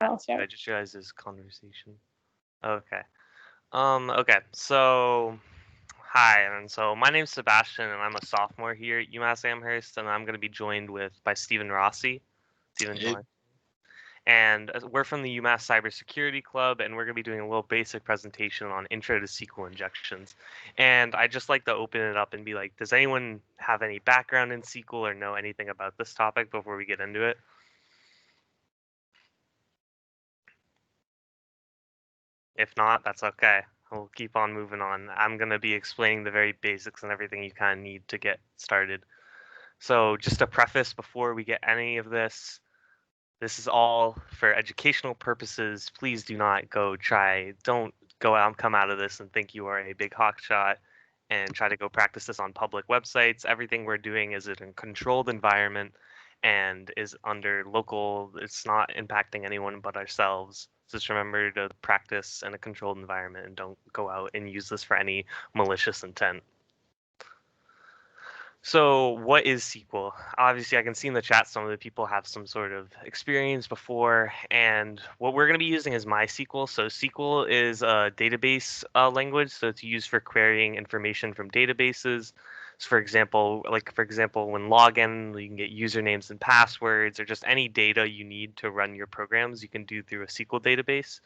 I'll I start. just realized this conversation. Okay. Okay. So, hi, and so my name's Sebastian, and I'm a sophomore here at UMass Amherst, and I'm going to be joined by Stephen Rossi. Stephen, Hey, join. And we're from the UMass Cybersecurity Club, and we're going to be doing a little basic presentation on Intro to SQL Injections. And I'd just like to open it up and be like, does anyone have any background in SQL or know anything about this topic before we get into it? If not, that's okay. We'll keep on moving on. I'm going to be explaining the very basics and everything you kind of need to get started. So, just a preface before we get any of this, this is all for educational purposes. Please do not don't go out and come out of this and think you are a big hotshot and try to go practice this on public websites. Everything we're doing is in a controlled environment and is under local, it's not impacting anyone but ourselves. Just remember to practice in a controlled environment and don't go out and use this for any malicious intent. So, what is SQL? Obviously, I can see in the chat some of the people have some sort of experience before, and what we're going to be using is MySQL. So, SQL is a database language, so it's used for querying information from databases. So, for example, when login, you can get usernames and passwords, or just any data you need to run your programs. You can do through a SQL database.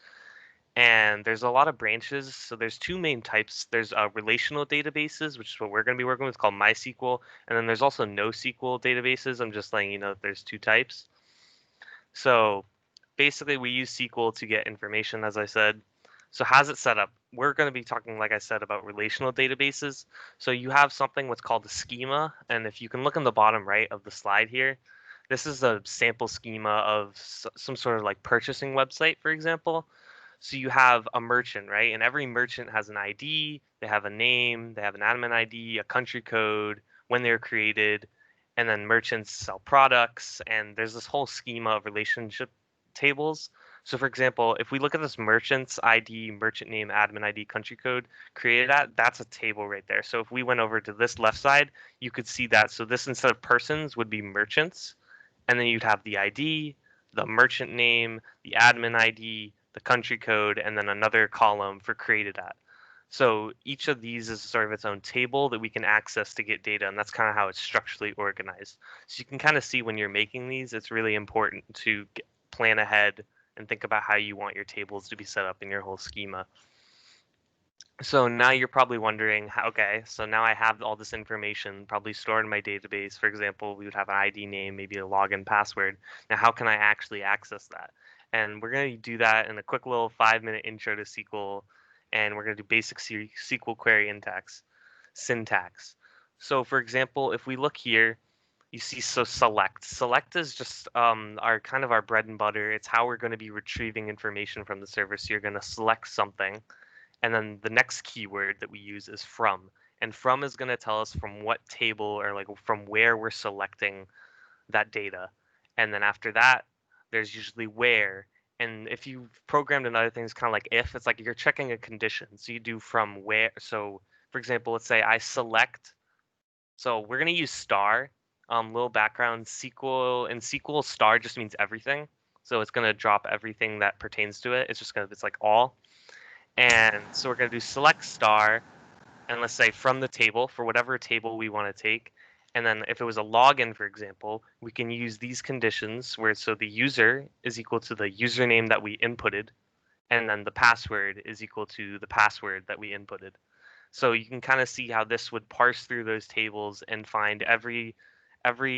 And there's a lot of branches. So there's two main types. There's relational databases, which is what we're going to be working with, called MySQL, and then there's also NoSQL databases. I'm just letting you know that there's two types. So basically, we use SQL to get information, as I said. So how's it set up? We're going to be talking, like I said, about relational databases. So you have something what's called a schema, and if you can look on the bottom right of the slide here, this is a sample schema of some sort of like purchasing website, for example. So you have a merchant, right? And every merchant has an ID, they have a name, they have an admin ID, a country code, when they were created, and then merchants sell products, and there's this whole schema of relationship tables. So for example, if we look at this merchant's ID, merchant name, admin ID, country code created that's a table right there. So if we went over to this left side, you could see that. So this, instead of persons, would be merchants, and then you'd have the ID, the merchant name, the admin ID, the country code, and then another column for created at. So each of these is sort of its own table that we can access to get data, and that's kind of how it's structurally organized. So you can kind of see when you're making these, it's really important to plan ahead and think about how you want your tables to be set up in your whole schema. So now you're probably wondering, okay, so now I have all this information probably stored in my database. For example, we would have an ID name, maybe a login password. Now, how can I actually access that? And we're going to do that in a quick little 5-minute intro to SQL, and we're going to do basic SQL query syntax. So for example, if we look here, you see, so select. Select is just our kind of our bread and butter. It's how we're going to be retrieving information from the server. So you're going to select something, and then the next keyword that we use is from. And from is going to tell us from what table, or like from where we're selecting that data. And then after that, there's usually where. And if you've programmed in other things, kind of like if, it's like you're checking a condition. So you do from where. So for example, let's say I select. So we're going to use star. Little background, SQL, and SQL star just means everything. So it's going to drop everything that pertains to it. It's like all. And so we're going to do select star, and let's say from the table for whatever table we want to take. And then if it was a login, for example, we can use these conditions where so the user is equal to the username that we inputted, and then the password is equal to the password that we inputted. So you can kind of see how this would parse through those tables and find every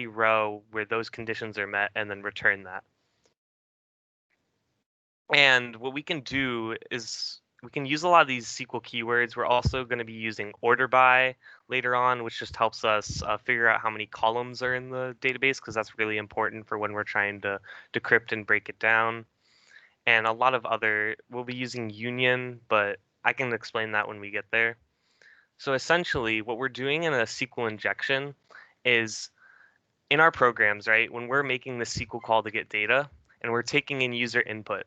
row where those conditions are met and then return that. And what we can do is we can use a lot of these SQL keywords. We're also going to be using order by later on, which just helps us figure out how many columns are in the database, because that's really important for when we're trying to decrypt and break it down. And a lot of we'll be using union, but I can explain that when we get there. So essentially, what we're doing in a SQL injection is in our programs, right, when we're making the SQL call to get data and we're taking in user input.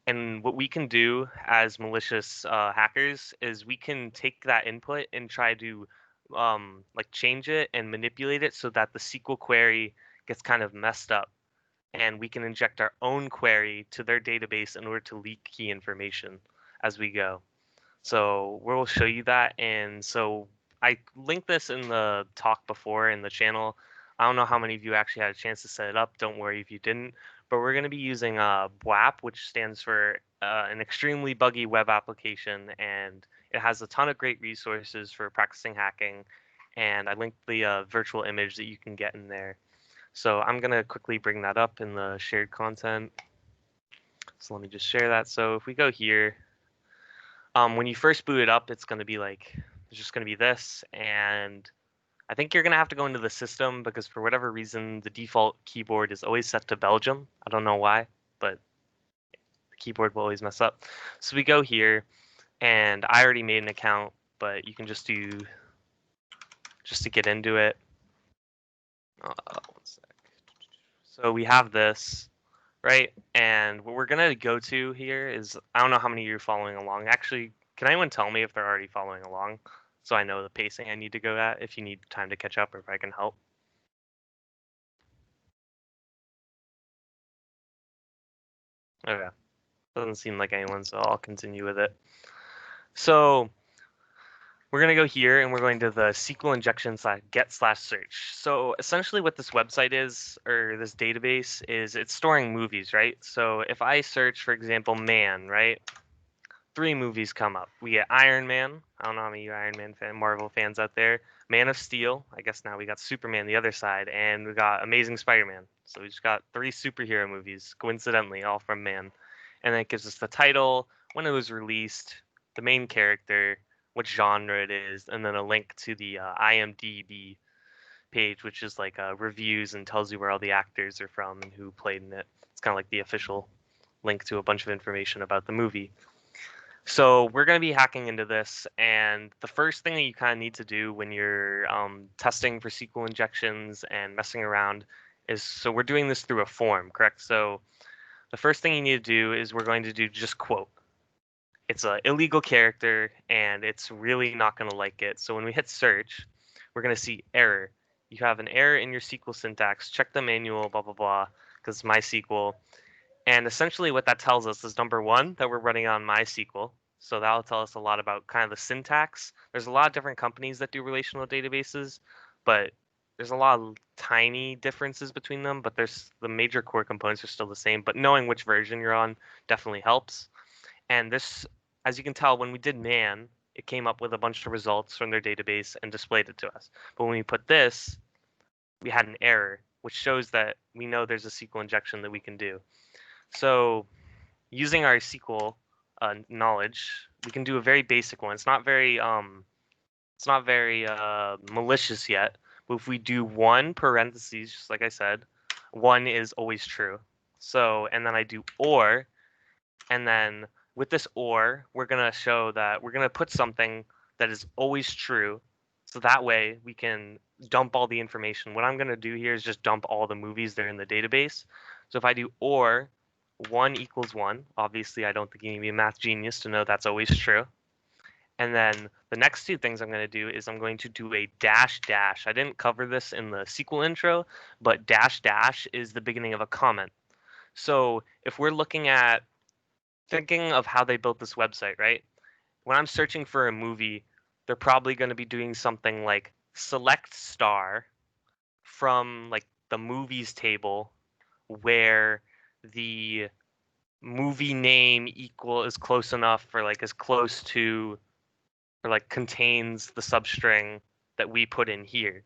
And what we can do as malicious hackers is we can take that input and try to like change it and manipulate it so that the SQL query gets kind of messed up. and we can inject our own query to their database in order to leak key information as we go. So we'll show you that. And so I linked this in the talk before in the channel. I don't know how many of you actually had a chance to set it up. Don't worry if you didn't. But we're going to be using WAP, which stands for an extremely buggy web application. And it has a ton of great resources for practicing hacking. And I linked the virtual image that you can get in there. So I'm going to quickly bring that up in the shared content. So let me just share that. So if we go here, when you first boot it up, it's going to be like, it's just going to be this. And I think you're going to have to go into the system because for whatever reason, the default keyboard is always set to Belgium. I don't know why, but the keyboard will always mess up. So we go here, and I already made an account, but you can just do, just to get into it. One sec. So we have this, right? And what we're going to go to here is, I don't know how many of you are following along. Actually, can anyone tell me if they're already following along so I know the pacing I need to go at if you need time to catch up or if I can help? Okay. Doesn't seem like anyone, so I'll continue with it. So we're going to go here and we're going to the SQL injection /get/search. So essentially what this website is, or this database is, it's storing movies, right? So if I search, for example, man, right? 3 movies come up. We get Iron Man. I don't know how many Iron Man Marvel fans out there. Man of Steel. I guess now we got Superman the other side, and we got Amazing Spider-Man. So we just got 3 superhero movies, coincidentally, all from Man. And then it gives us the title, when it was released, the main character, what genre it is, and then a link to the IMDb page, which is like reviews and tells you where all the actors are from and who played in it. It's kind of like the official link to a bunch of information about the movie. So we're going to be hacking into this, and the first thing that you kind of need to do when you're testing for SQL injections and messing around is, so we're doing this through a form, correct? So the first thing you need to do is we're going to do just quote. It's an illegal character, and it's really not going to like it. So when we hit search, we're going to see error. You have an error in your SQL syntax. Check the manual, blah, blah, blah, because it's MySQL. And essentially what that tells us is, number one, that we're running on MySQL. So that'll tell us a lot about kind of the syntax. There's a lot of different companies that do relational databases, but there's a lot of tiny differences between them, but there's the major core components are still the same, but knowing which version you're on definitely helps. And this, as you can tell, when we did man, it came up with a bunch of results from their database and displayed it to us. But when we put this, we had an error, which shows that we know there's a SQL injection that we can do. So using our SQL knowledge, we can do a very basic one. It's not very malicious yet. But if we do 1 parentheses, just like I said, 1 is always true. So, and then I do or, and then with this or, we're gonna show that we're gonna put something that is always true. So that way we can dump all the information. What I'm gonna do here is just dump all the movies that are in the database. So if I do or 1 equals 1, obviously I don't think you need to be a math genius to know that's always true. And then the next 2 things I'm going to do is I'm going to do a dash dash. I didn't cover this in the SQL intro, but dash dash is the beginning of a comment. So if we're looking at thinking of how they built this website, right? When I'm searching for a movie, they're probably going to be doing something like select star from like the movies table where the movie name equal is close enough, or like as close to, or like contains the substring that we put in here.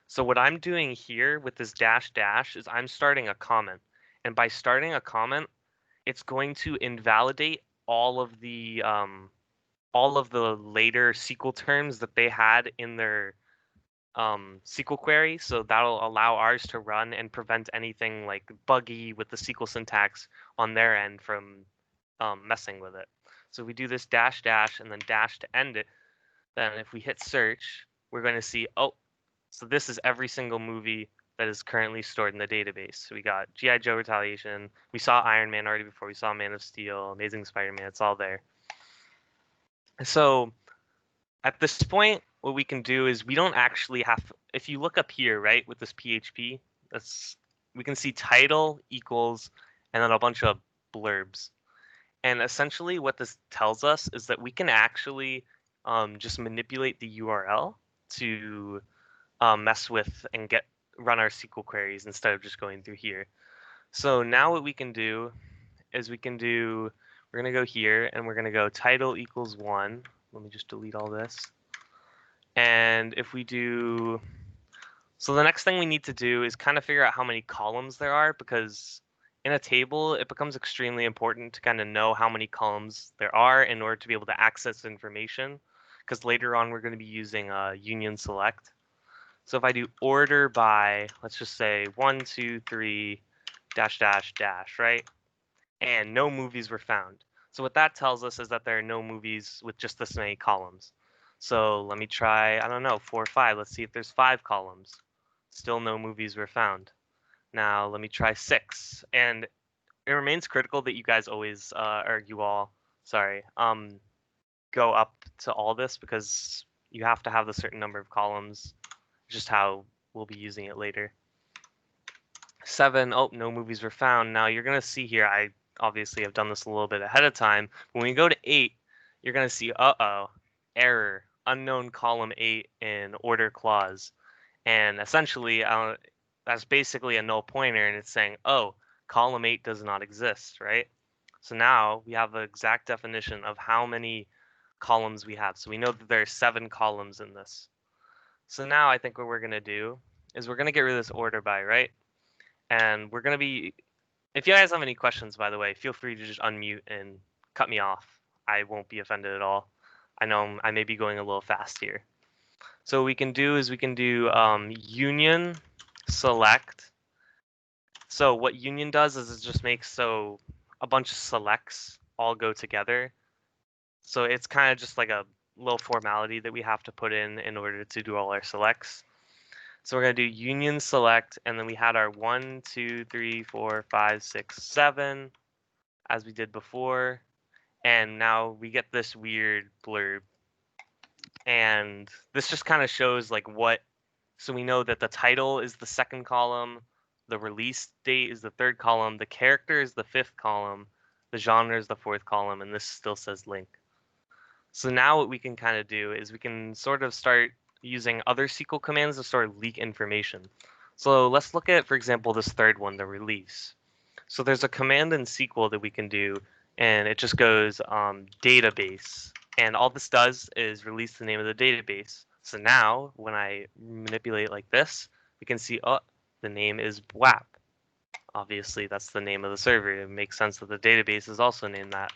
So what I'm doing here with this dash dash is I'm starting a comment. And by starting a comment, it's going to invalidate all of the later SQL terms that they had in their SQL query. So that'll allow ours to run and prevent anything like buggy with the SQL syntax on their end from messing with it. So we do this dash dash and then dash to end it. Then if we hit search, we're going to see, oh, so this is every single movie that is currently stored in the database. So we got G.I. Joe Retaliation. We saw Iron Man already before. We saw Man of Steel, Amazing Spider-Man. It's all there. So at this point, what we can do is we don't actually have, if you look up here, right, with this PHP, that's we can see title equals and then a bunch of blurbs. And essentially what this tells us is that we can actually just manipulate the URL to mess with and run our SQL queries instead of just going through here. So now what we can do is we're going to go here and we're going to go title equals 1. Let me just delete all this. And if we do, so the next thing we need to do is kind of figure out how many columns there are, because in a table, it becomes extremely important to kind of know how many columns there are in order to be able to access information, because later on we're going to be using union select. So if I do order by, let's just say 1, 2, 3, dash, dash, dash, right? And no movies were found. So what that tells us is that there are no movies with just this many columns. So let me try, I don't know, 4 or 5. Let's see if there's 5 columns. Still no movies were found. Now let me try 6. And it remains critical that you guys always, or you all, sorry, go up to all this, because you have to have the certain number of columns, just how we'll be using it later. 7, oh, no movies were found. Now you're going to see here, I obviously have done this a little bit ahead of time. When we go to 8, you're going to see, error, unknown column 8 in order clause. And essentially, that's basically a null pointer, and it's saying, oh, column 8 does not exist, right? So now we have the exact definition of how many columns we have. So we know that there are 7 columns in this. So now I think what we're going to do is we're going to get rid of this order by, right? And we're going to be, if you guys have any questions, by the way, feel free to just unmute and cut me off. I won't be offended at all. I know I may be going a little fast here. So what we can do is we can do union select. So what union does is it just makes so a bunch of selects all go together. So it's kind of just like a little formality that we have to put in order to do all our selects. So we're going to do union select, and then we had our 1, 2, 3, 4, 5, 6, 7, as we did before. And now we get this weird blurb. And this just kind of shows like so we know that the title is the second column, the release date is the third column, the character is the fifth column, the genre is the fourth column, and this still says link. So now what we can kind of do is we can sort of start using other SQL commands to sort of leak information. So let's look at, for example, this third one, the release. So there's a command in SQL that we can do, and it just goes database. And all this does is release the name of the database. So now when I manipulate like this, we can see, oh, the name is WAP. Obviously, that's the name of the server. It makes sense that the database is also named that.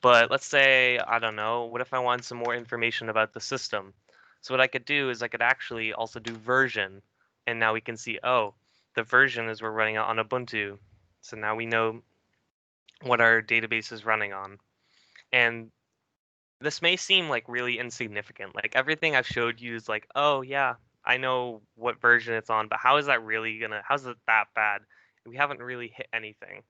But let's say, I don't know, what if I want some more information about the system? So what I could do is I could actually also do version. And now we can see, oh, the version is we're running on Ubuntu. So now we know what our database is running on. And this may seem like really insignificant. Like everything I've showed you is like, oh yeah, I know what version it's on, but how's it that bad? We haven't really hit anything.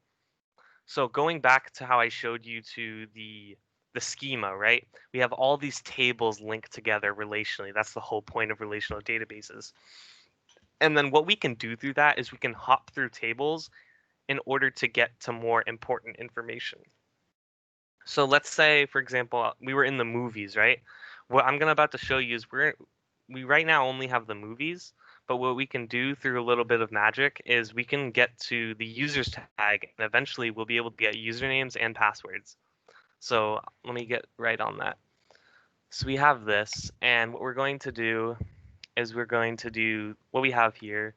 So going back to how I showed you to the schema, right? We have all these tables linked together relationally. That's the whole point of relational databases. And then what we can do through that is we can hop through tables in order to get to more important information. So let's say, for example, we were in the movies, right? What I'm about to show you is we right now only have the movies, but what we can do through a little bit of magic is we can get to the users tag, and eventually we'll be able to get usernames and passwords. So let me get right on that. So we have this, and what we're going to do is we're going to do what we have here.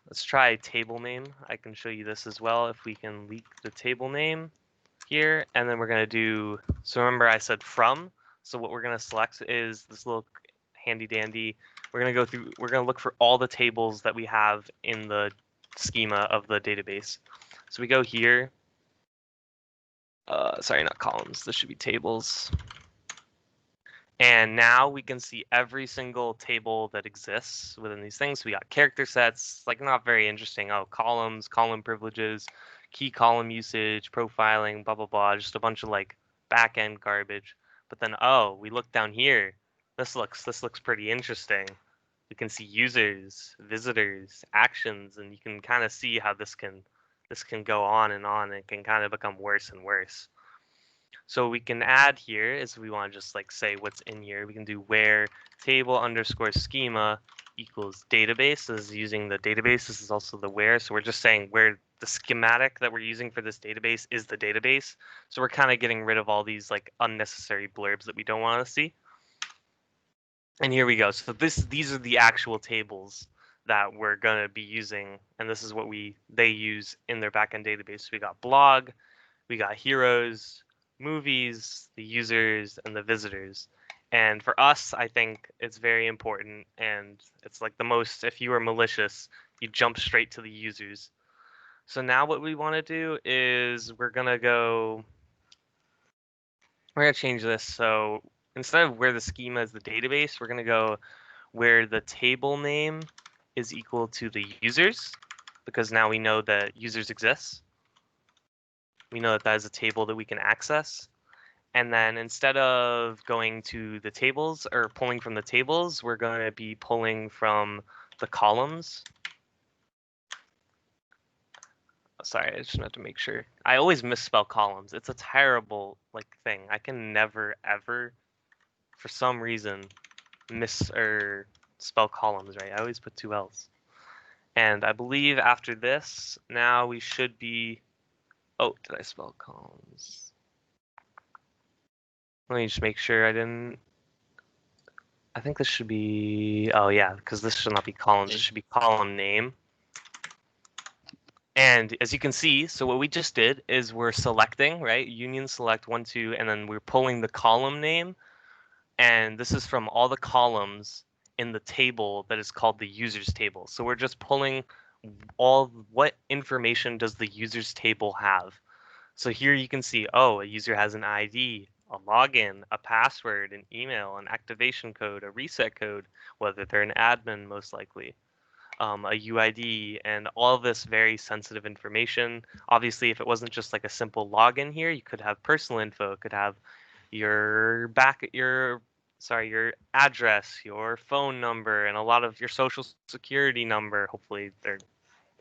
Let's try table name. I can show you this as well if we can leak the table name here, and then we're going to do, so remember I said from, so what we're going to select is this little handy dandy. We're going to go through, we're going to look for all the tables that we have in the schema of the database. So we go here, sorry, not columns, this should be tables. And now we can see every single table that exists within these things. We got character sets, like not very interesting. Oh, columns, column privileges, key column usage, profiling, blah, blah, blah. Just a bunch of like back end garbage. But then, oh, we look down here. This looks pretty interesting. We can see users, visitors, actions, and you can kind of see how this can go on and on. And it can kind of become worse and worse. So we can add here is we want to just like say what's in here. We can do where table underscore schema equals database. This is using the database. This is also the where. So we're just saying where the schematic that we're using for this database is the database. So we're kind of getting rid of all these like unnecessary blurbs that we don't want to see. And here we go. So these are the actual tables that we're gonna be using, and this is what they use in their backend database. We got blog, we got heroes, movies, the users, and the visitors. And for us, I think it's very important, and it's like the most, if you are malicious, you jump straight to the users. So now what we want to do is we're going to change this. So instead of where the schema is the database, we're going to go where the table name is equal to the users, because now we know that users exist. We know that that is a table that we can access. And then instead of going to the tables or pulling from the tables, we're going to be pulling from the columns. Sorry, I just have to make sure. I always misspell columns. It's a terrible thing. I can never ever, for some reason, spell columns right. I always put two L's. And I believe after this, now we should be. Oh, did I spell columns? Let me just make sure I didn't. I think this should be. Oh yeah, because this should not be columns. It should be column name. And as you can see, so what we just did is we're selecting, right? Union select 1, 2, and then we're pulling the column name. And this is from all the columns in the table that is called the users table. So we're just pulling what information does the users table have. So here you can see, oh, a user has an ID, a login, a password, an email, an activation code, a reset code, whether they're an admin most likely. A UID, and all of this very sensitive information. Obviously, if it wasn't just like a simple login here, you could have personal info. It could have your your address, your phone number, and a lot of your social security number. Hopefully, they're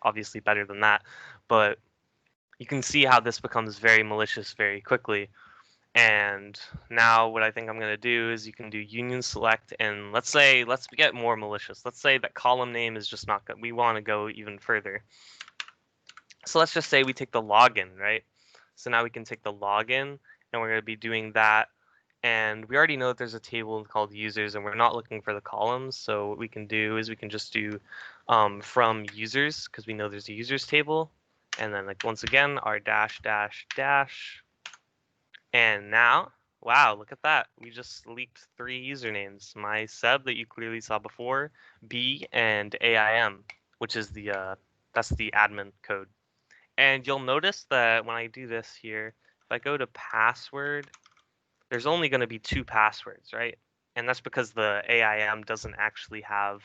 obviously better than that, but you can see how this becomes very malicious very quickly. And now what I think I'm going to do is you can do union select, and let's get more malicious. Let's say that column name is just not good. We want to go even further. So let's just say we take the login, right? So now we can take the login, and we're going to be doing that. And we already know that there's a table called users, and we're not looking for the columns. So what we can do is we can just do from users, because we know there's a users table. And then once again, our dash, dash, dash. And now, wow, look at that. We just leaked 3 usernames. My Seb that you clearly saw before, B, and AIM, which is that's the admin code. And you'll notice that when I do this here, if I go to password, there's only going to be 2 passwords, right? And that's because the AIM doesn't actually have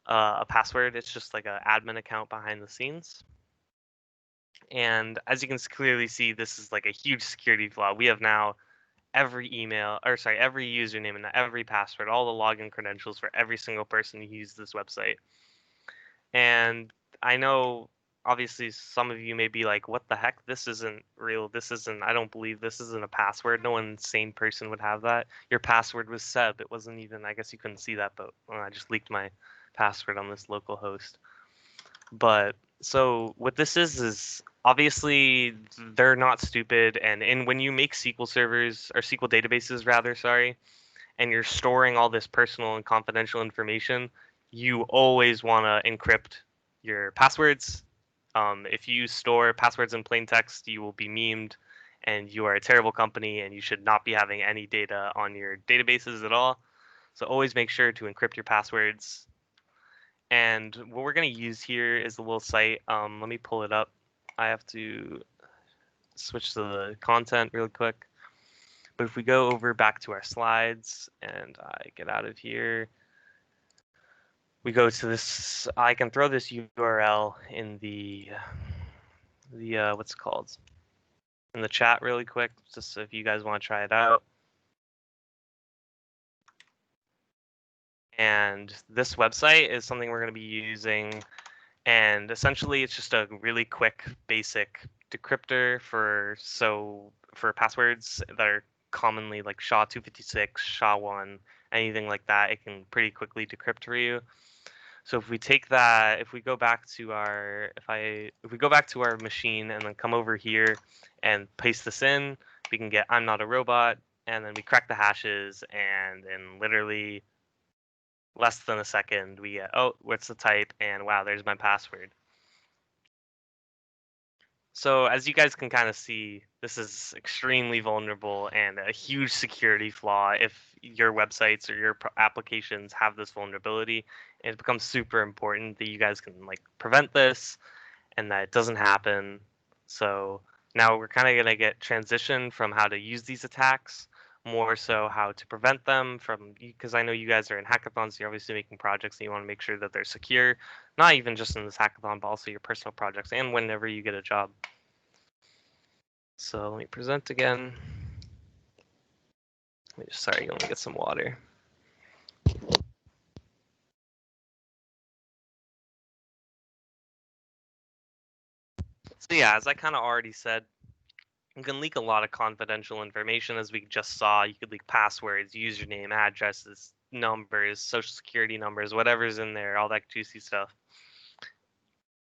a password. It's just like an admin account behind the scenes. And as you can clearly see, this is like a huge security flaw. We have now every every username and every password, all the login credentials for every single person who uses this website. And I know, obviously, some of you may be like, what the heck? This isn't real. I don't believe this isn't a password. No one sane person would have that. Your password was Seb. It wasn't even, I guess you couldn't see that, but I just leaked my password on this local host. But so what this is obviously they're not stupid, and when you make SQL servers or SQL databases rather, sorry, and you're storing all this personal and confidential information, you always want to encrypt your passwords. If you store passwords in plain text, you will be memed, and you are a terrible company, and you should not be having any data on your databases at all. So always make sure to encrypt your passwords. And what we're going to use here is a little site. Let me pull it up. I have to switch to the content real quick. But if we go over back to our slides and I get out of here, we go to this. I can throw this URL in the what's it called, in the chat really quick, just so if you guys want to try it out. And this website is something we're going to be using. And essentially, it's just a really quick, basic decryptor for passwords that are commonly like SHA-256, SHA-1, anything like that. It can pretty quickly decrypt for you. So if we take that, if we go back to our, if we go back to our machine and then come over here and paste this in, we can get I'm not a robot, and then we crack the hashes, and in literally less than a second, we get, oh, what's the type, and wow, there's my password. So as you guys can kind of see, this is extremely vulnerable and a huge security flaw if your websites or your applications have this vulnerability. And it becomes super important that you guys can like prevent this and that it doesn't happen. So now we're kind of going to get transition from how to use these attacks, more so how to prevent them from, because I know you guys are in hackathons, so you're obviously making projects and you want to make sure that they're secure, not even just in this hackathon, but also your personal projects and whenever you get a job. So let me present again. Sorry, let me get some water. So yeah, as I kind of already said, you can leak a lot of confidential information, as we just saw. You could leak passwords, username, addresses, numbers, social security numbers, whatever's in there, all that juicy stuff.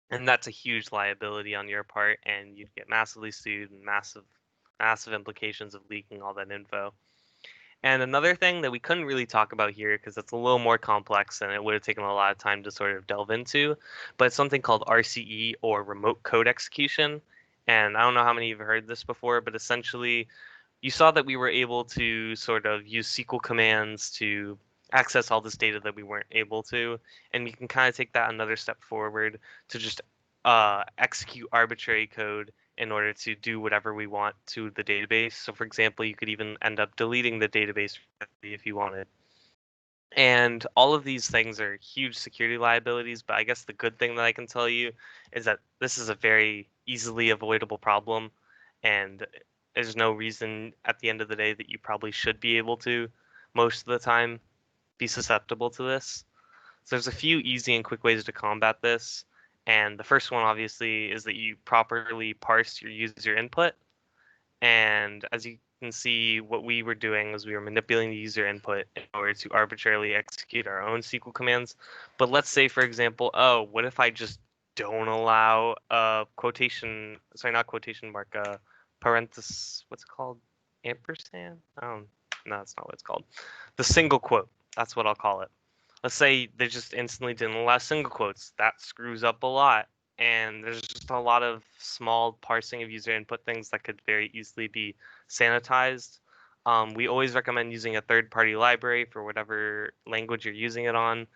And that's a huge liability on your part, and you'd get massively sued and massive implications of leaking all that info. And another thing that we couldn't really talk about here because it's a little more complex and it would have taken a lot of time to sort of delve into, but it's something called RCE, or remote code execution. And I don't know how many of you have heard this before, but essentially you saw that we were able to sort of use SQL commands to access all this data that we weren't able to. And we can kind of take that another step forward to just execute arbitrary code in order to do whatever we want to the database. So for example, you could even end up deleting the database if you wanted. And all of these things are huge security liabilities, but I guess the good thing that I can tell you is that this is a very easily avoidable problem, and there's no reason at the end of the day that you probably should be able to, most of the time, be susceptible to this. So there's a few easy and quick ways to combat this. And the first one, obviously, is that you properly parse your user input. And as you can see, what we were doing was we were manipulating the user input in order to arbitrarily execute our own SQL commands. But let's say, for example, oh, what if I just don't allow a quotation, sorry, not quotation mark, parenthesis, what's it called? Ampersand? Oh, no, that's not what it's called. The single quote, that's what I'll call it. Let's say they just instantly didn't allow single quotes. That screws up a lot. And there's just a lot of small parsing of user input things that could very easily be sanitized. We always recommend using a third-party library for whatever language you're using it on.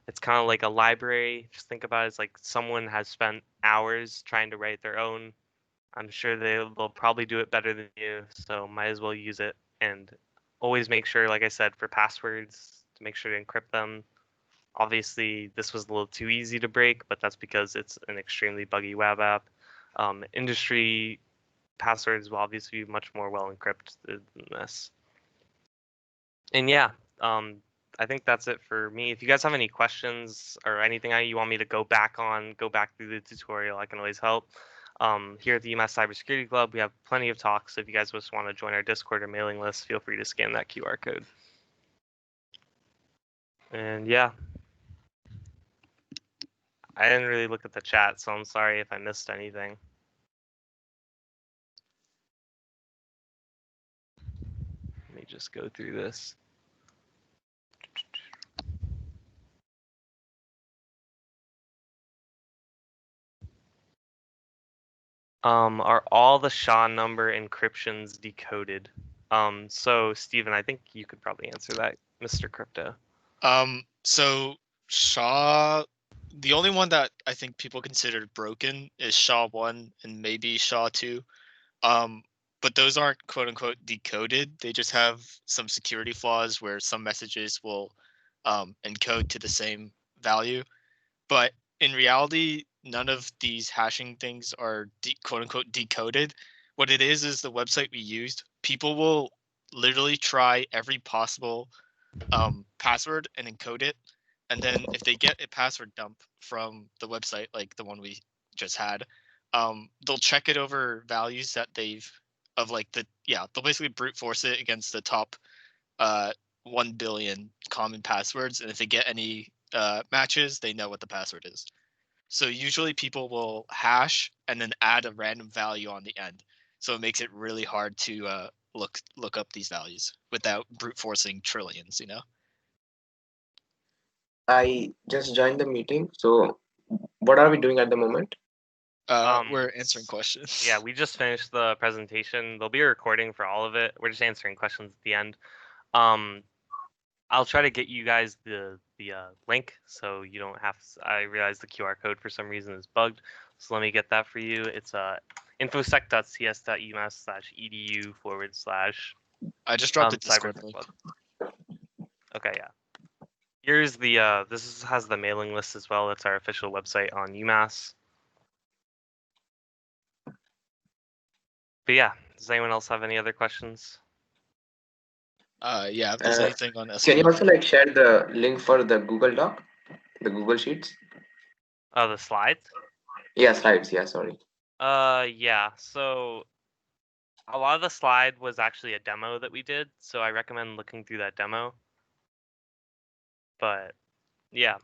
It's kind of like a library. Just think about it as like someone has spent hours trying to write their own. I'm sure they'll probably do it better than you, so might as well use it. And always make sure, like I said, for passwords, to make sure to encrypt them. Obviously, this was a little too easy to break, but that's because it's an extremely buggy web app. Industry passwords will obviously be much more well encrypted than this. And yeah, I think that's it for me. If you guys have any questions or anything you want me to go back through the tutorial, I can always help. Here at the UMass Cybersecurity Club, we have plenty of talks. So if you guys just want to join our Discord or mailing list, feel free to scan that QR code. And yeah, I didn't really look at the chat, so I'm sorry if I missed anything. Let me just go through this. Are all the SHA number encryptions decoded? So Steven, I think you could probably answer that, Mr. Crypto. So SHA, the only one that I think people considered broken is SHA-1 and maybe SHA-2. But those aren't quote unquote decoded. They just have some security flaws where some messages will encode to the same value. But in reality, none of these hashing things are quote unquote decoded. What it is the website we used. People will literally try every possible password and encode it. And then if they get a password dump from the website, like the one we just had, they'll check it over values that they've they'll basically brute force it against the top 1 billion common passwords. And if they get any matches, they know what the password is. So usually people will hash and then add a random value on the end. So it makes it really hard to look up these values without brute forcing trillions, you know? I just joined the meeting. So what are we doing at the moment? We're answering questions. Yeah, we just finished the presentation. There'll be a recording for all of it. We're just answering questions at the end. I'll try to get you guys the link so you don't have to, I realize the QR code for some reason is bugged. So let me get that for you. It's infosec.cs.umass/edu/. I just dropped a Discord link. Okay, yeah. Here's the has the mailing list as well. It's our official website on UMass. But yeah, does anyone else have any other questions? Yeah, if there's anything on SQL. Can you also share the link for the Google Doc, the Google Sheets? Oh, the slides? Yeah, slides. Yeah, sorry. Yeah. So a lot of the slide was actually a demo that we did, so I recommend looking through that demo. But yeah,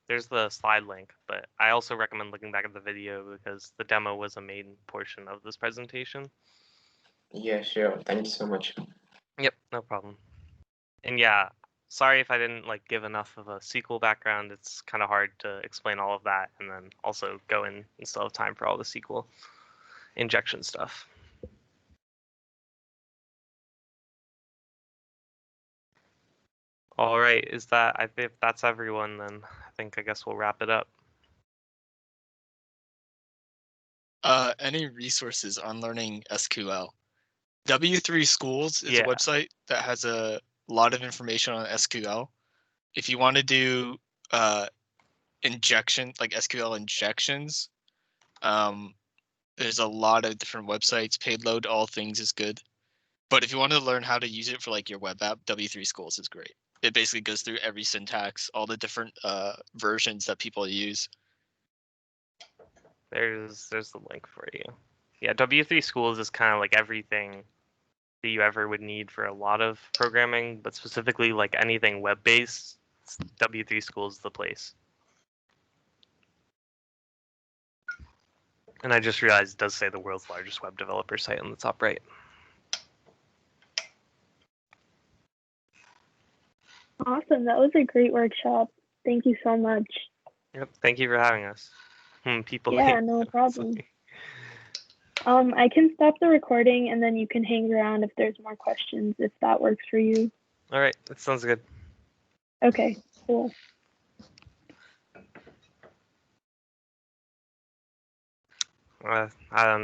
there's the slide link, but I also recommend looking back at the video because the demo was a main portion of this presentation. Yeah, sure. Thank you so much. Yep, no problem. And yeah, sorry if I didn't give enough of a SQL background. It's kind of hard to explain all of that and then also go in and still have time for all the SQL injection stuff. All right, if that's everyone, then I guess we'll wrap it up. Any resources on learning SQL? W3 Schools is a website that has a lot of information on SQL. If you want to do injection, like SQL injections, there's a lot of different websites. Payload all things is good. But if you want to learn how to use it for your web app, W3 Schools is great. It basically goes through every syntax, all the different versions that people use. There's the link for you. Yeah, W3 Schools is kind of like everything that you ever would need for a lot of programming, but specifically anything web-based, W3 Schools is the place. And I just realized it does say the world's largest web developer site on the top right. Awesome. That was a great workshop. Thank you so much. Yep. Thank you for having us. Yeah, no problem. I can stop the recording and then you can hang around if there's more questions, if that works for you. All right. That sounds good. Okay, cool. I don't know.